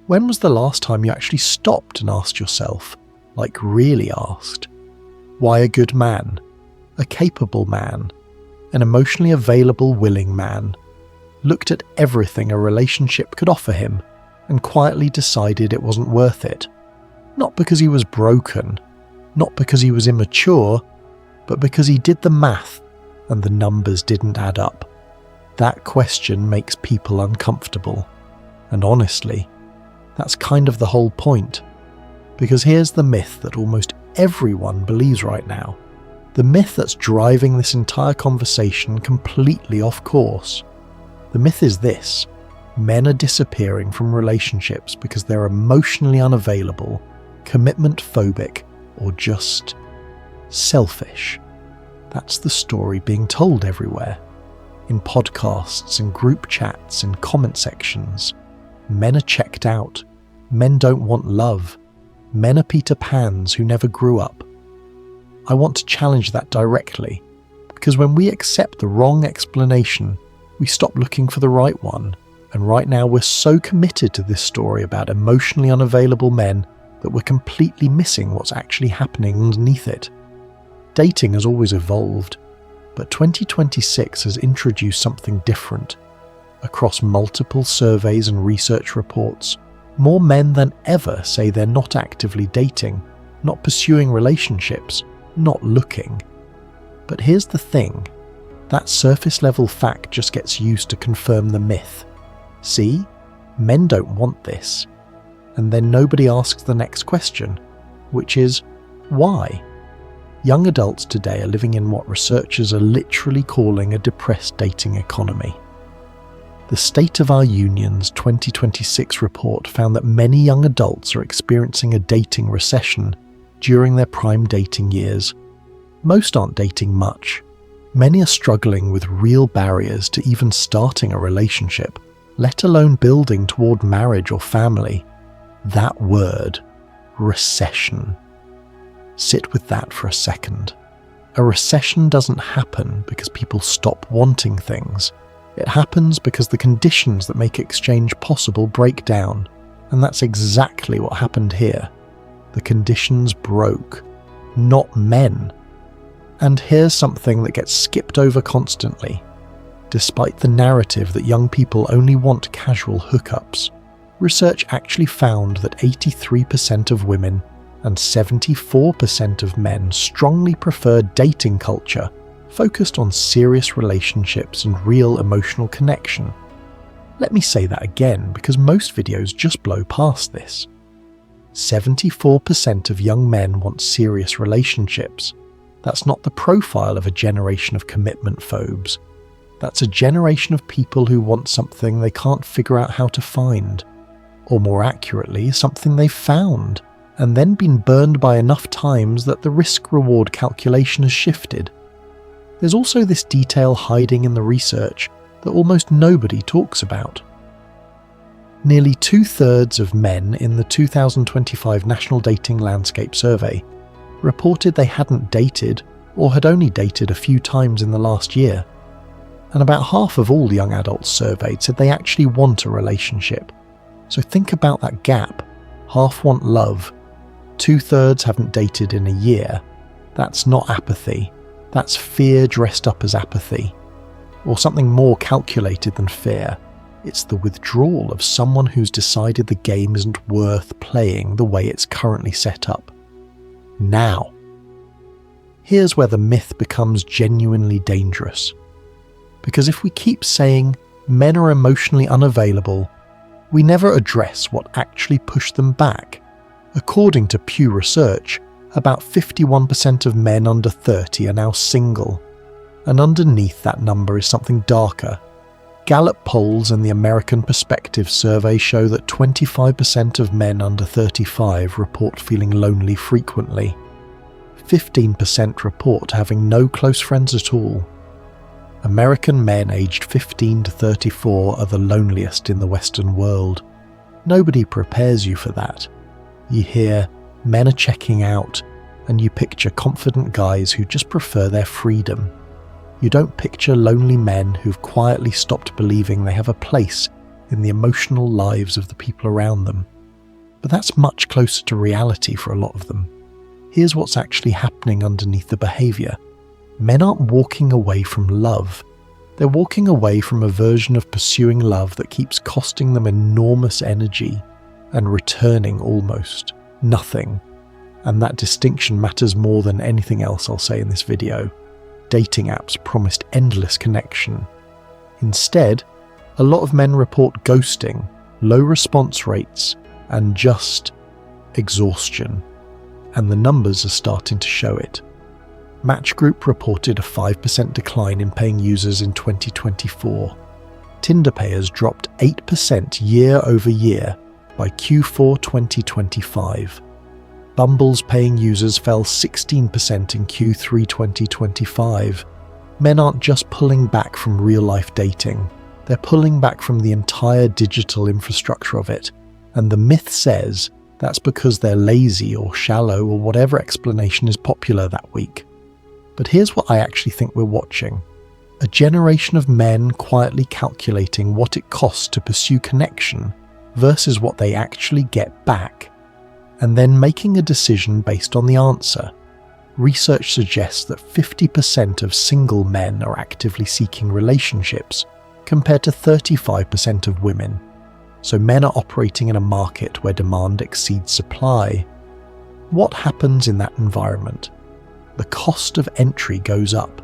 When was the last time you actually stopped and asked yourself, like really asked, why a good man, a capable man, an emotionally available, willing man, looked at everything a relationship could offer him and quietly decided it wasn't worth it? Not because he was broken, not because he was immature, but because he did the math and the numbers didn't add up. That question makes people uncomfortable. And honestly, that's kind of the whole point. Because here's the myth that almost everyone believes right now. The myth that's driving this entire conversation completely off course. The myth is this: men are disappearing from relationships because they're emotionally unavailable, commitment phobic, or just selfish. That's the story being told everywhere. In podcasts and group chats and comment sections. Men are checked out. Men don't want love. Men are Peter Pans who never grew up. I want to challenge that directly, because when we accept the wrong explanation, we stop looking for the right one, and right now we're so committed to this story about emotionally unavailable men that we're completely missing what's actually happening underneath it. Dating has always evolved, but 2026 has introduced something different. Across multiple surveys and research reports, more men than ever say they're not actively dating, not pursuing relationships, not looking. But here's the thing, that surface level fact just gets used to confirm the myth. See, men don't want this. And then nobody asks the next question, which is, why? Young adults today are living in what researchers are literally calling a depressed dating economy. The State of Our Union's 2026 report found that many young adults are experiencing a dating recession during their prime dating years. Most aren't dating much. Many are struggling with real barriers to even starting a relationship, let alone building toward marriage or family. That word, recession. Sit with that for a second. A recession doesn't happen because people stop wanting things. It happens because the conditions that make exchange possible break down, and that's exactly what happened here. The conditions broke, not men. And here's something that gets skipped over constantly. Despite the narrative that young people only want casual hookups, research actually found that 83% of women and 74% of men strongly prefer dating culture focused on serious relationships and real emotional connection. Let me say that again because most videos just blow past this. 74% of young men want serious relationships. That's not the profile of a generation of commitment phobes. That's a generation of people who want something they can't figure out how to find. Or more accurately, something they've found, and then been burned by enough times that the risk-reward calculation has shifted. There's also this detail hiding in the research that almost nobody talks about. Nearly 2/3 of men in the 2025 National Dating Landscape Survey reported they hadn't dated or had only dated a few times in the last year. And about half of all young adults surveyed said they actually want a relationship. So think about that gap. Half want love. 2/3 haven't dated in a year. That's not apathy. That's fear dressed up as apathy. Or something more calculated than fear. It's the withdrawal of someone who's decided the game isn't worth playing the way it's currently set up. Now. Here's where the myth becomes genuinely dangerous. Because if we keep saying men are emotionally unavailable, we never address what actually pushed them back. According to Pew Research, about 51% of men under 30 are now single. And underneath that number is something darker. Gallup polls and the American Perspective survey show that 25% of men under 35 report feeling lonely frequently. 15% report having no close friends at all. American men aged 15 to 34 are the loneliest in the Western world. Nobody prepares you for that. You hear, men are checking out, and you picture confident guys who just prefer their freedom. You don't picture lonely men who've quietly stopped believing they have a place in the emotional lives of the people around them. But that's much closer to reality for a lot of them. Here's what's actually happening underneath the behaviour. Men aren't walking away from love. They're walking away from a version of pursuing love that keeps costing them enormous energy and returning almost nothing. And that distinction matters more than anything else I'll say in this video. Dating apps promised endless connection. Instead, a lot of men report ghosting, low response rates, and just exhaustion. And the numbers are starting to show it. Match Group reported a 5% decline in paying users in 2024. Tinder payers dropped 8% year over year by Q4 2025. Bumble's paying users fell 16% in Q3 2025. Men aren't just pulling back from real-life dating. They're pulling back from the entire digital infrastructure of it. And the myth says that's because they're lazy or shallow or whatever explanation is popular that week. But here's what I actually think we're watching. A generation of men quietly calculating what it costs to pursue connection versus what they actually get back, and then making a decision based on the answer. Research suggests that 50% of single men are actively seeking relationships, compared to 35% of women. So men are operating in a market where demand exceeds supply. What happens in that environment? The cost of entry goes up.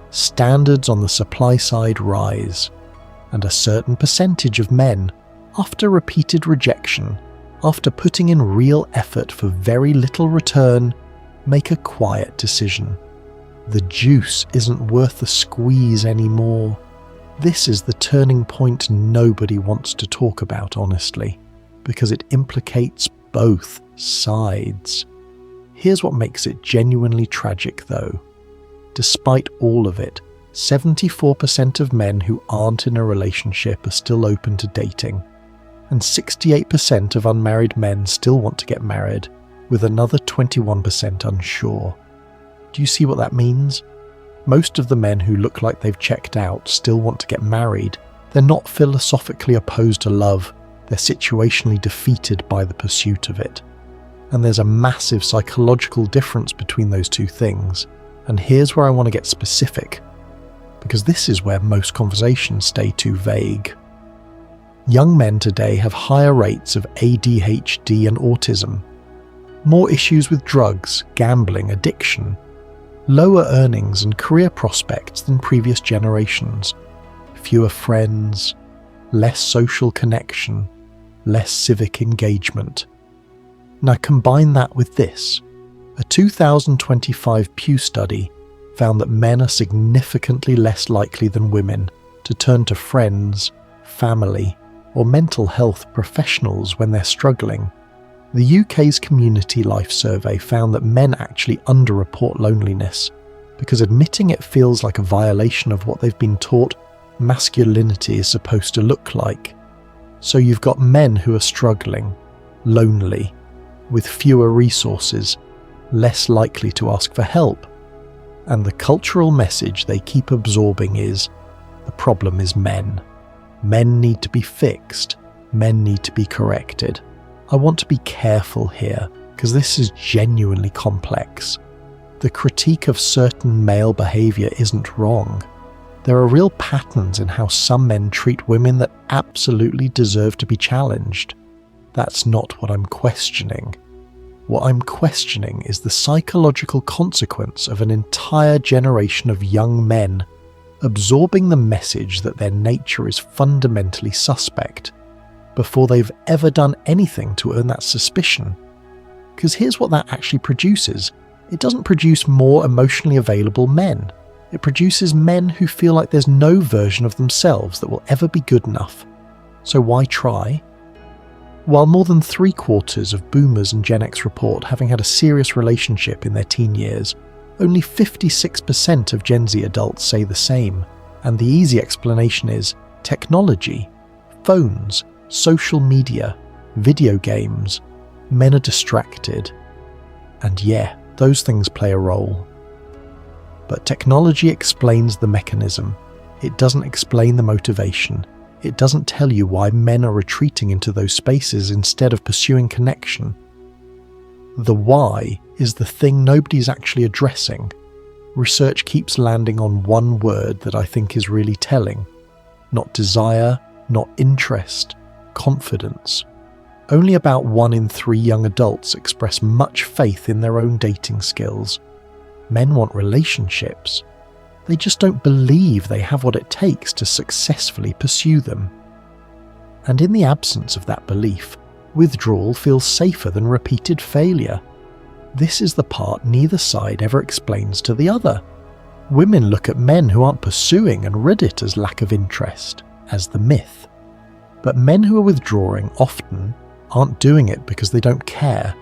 Standards on the supply side rise. And a certain percentage of men, after repeated rejection, after putting in real effort for very little return, make a quiet decision. The juice isn't worth the squeeze anymore. This is the turning point nobody wants to talk about, honestly, because it implicates both sides. Here's what makes it genuinely tragic, though. Despite all of it, 74% of men who aren't in a relationship are still open to dating, and 68% of unmarried men still want to get married, with another 21% unsure. Do you see what that means? Most of the men who look like they've checked out still want to get married. They're not philosophically opposed to love, they're situationally defeated by the pursuit of it. And there's a massive psychological difference between those two things. And here's where I want to get specific, because this is where most conversations stay too vague. Young men today have higher rates of ADHD and autism, more issues with drugs, gambling, addiction, lower earnings and career prospects than previous generations, fewer friends, less social connection, less civic engagement. Now combine that with this. A 2025 Pew study found that men are significantly less likely than women to turn to friends, family, or mental health professionals when they're struggling. The UK's Community Life Survey found that men actually underreport loneliness because admitting it feels like a violation of what they've been taught masculinity is supposed to look like. So you've got men who are struggling, lonely, with fewer resources, less likely to ask for help. And the cultural message they keep absorbing is, the problem is men. Men need to be fixed. Men need to be corrected. I want to be careful here, because this is genuinely complex. The critique of certain male behaviour isn't wrong. There are real patterns in how some men treat women that absolutely deserve to be challenged. That's not what I'm questioning. What I'm questioning is the psychological consequence of an entire generation of young men absorbing the message that their nature is fundamentally suspect before they've ever done anything to earn that suspicion. Because here's what that actually produces. It doesn't produce more emotionally available men. It produces men who feel like there's no version of themselves that will ever be good enough. So why try? While more than 3/4 of boomers and Gen X report having had a serious relationship in their teen years, only 56% of Gen Z adults say the same. And the easy explanation is technology, phones, social media, video games. Men are distracted. And yeah, those things play a role. But technology explains the mechanism. It doesn't explain the motivation. It doesn't tell you why men are retreating into those spaces instead of pursuing connection. The why is the thing nobody's actually addressing. Research keeps landing on one word that I think is really telling. Not desire, not interest, confidence. Only about 1 in 3 young adults express much faith in their own dating skills. Men want relationships. They just don't believe they have what it takes to successfully pursue them. And in the absence of that belief, withdrawal feels safer than repeated failure. This is the part neither side ever explains to the other. Women look at men who aren't pursuing and rid it as lack of interest, as the myth. But men who are withdrawing often aren't doing it because they don't care.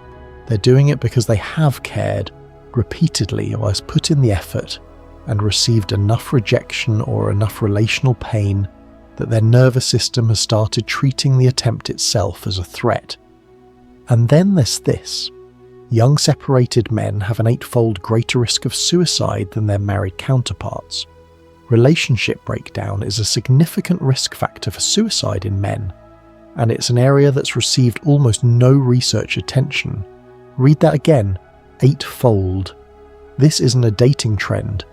They're doing it because they have cared repeatedly or has put in the effort and received enough rejection or enough relational pain that their nervous system has started treating the attempt itself as a threat. And then there's this. Young separated men have an 8-fold greater risk of suicide than their married counterparts. Relationship breakdown is a significant risk factor for suicide in men, and it's an area that's received almost no research attention. Read that again, 8-fold. This isn't a dating trend.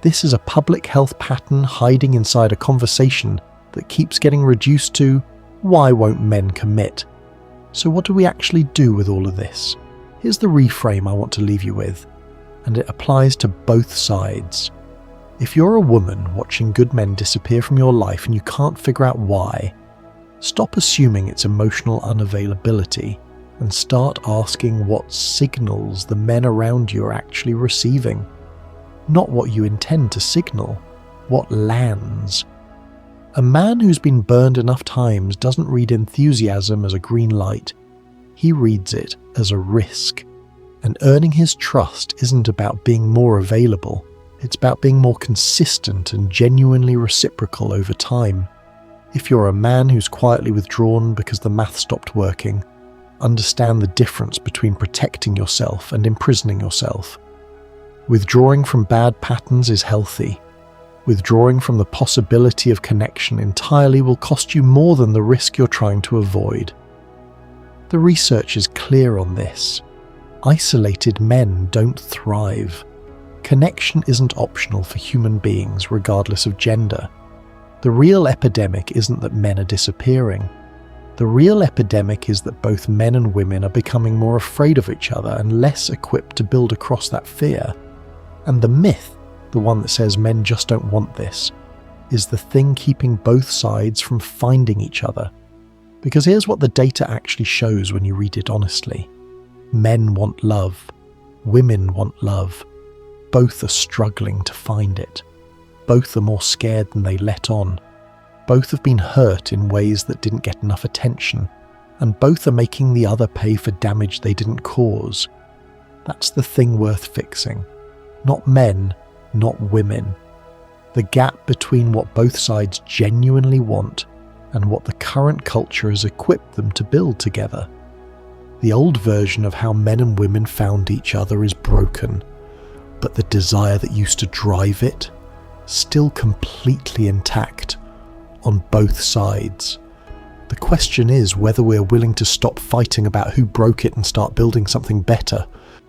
This is a public health pattern hiding inside a conversation that keeps getting reduced to, why won't men commit? So what do we actually do with all of this? Here's the reframe I want to leave you with, and it applies to both sides. If you're a woman watching good men disappear from your life and you can't figure out why, stop assuming it's emotional unavailability and start asking what signals the men around you are actually receiving. Not what you intend to signal, what lands. A man who's been burned enough times doesn't read enthusiasm as a green light. He reads it as a risk. And earning his trust isn't about being more available. It's about being more consistent and genuinely reciprocal over time. If you're a man who's quietly withdrawn because the math stopped working, understand the difference between protecting yourself and imprisoning yourself. Withdrawing from bad patterns is healthy. Withdrawing from the possibility of connection entirely will cost you more than the risk you're trying to avoid. The research is clear on this. Isolated men don't thrive. Connection isn't optional for human beings regardless of gender. The real epidemic isn't that men are disappearing. The real epidemic is that both men and women are becoming more afraid of each other and less equipped to build across that fear. And the myth, the one that says men just don't want this, is the thing keeping both sides from finding each other. Because here's what the data actually shows when you read it honestly. Men want love. Women want love. Both are struggling to find it. Both are more scared than they let on. Both have been hurt in ways that didn't get enough attention, and both are making the other pay for damage they didn't cause. That's the thing worth fixing. Not men, not women. The gap between what both sides genuinely want and what the current culture has equipped them to build together. The old version of how men and women found each other is broken, but the desire that used to drive it, still completely intact on both sides. The question is whether we're willing to stop fighting about who broke it and start building something better,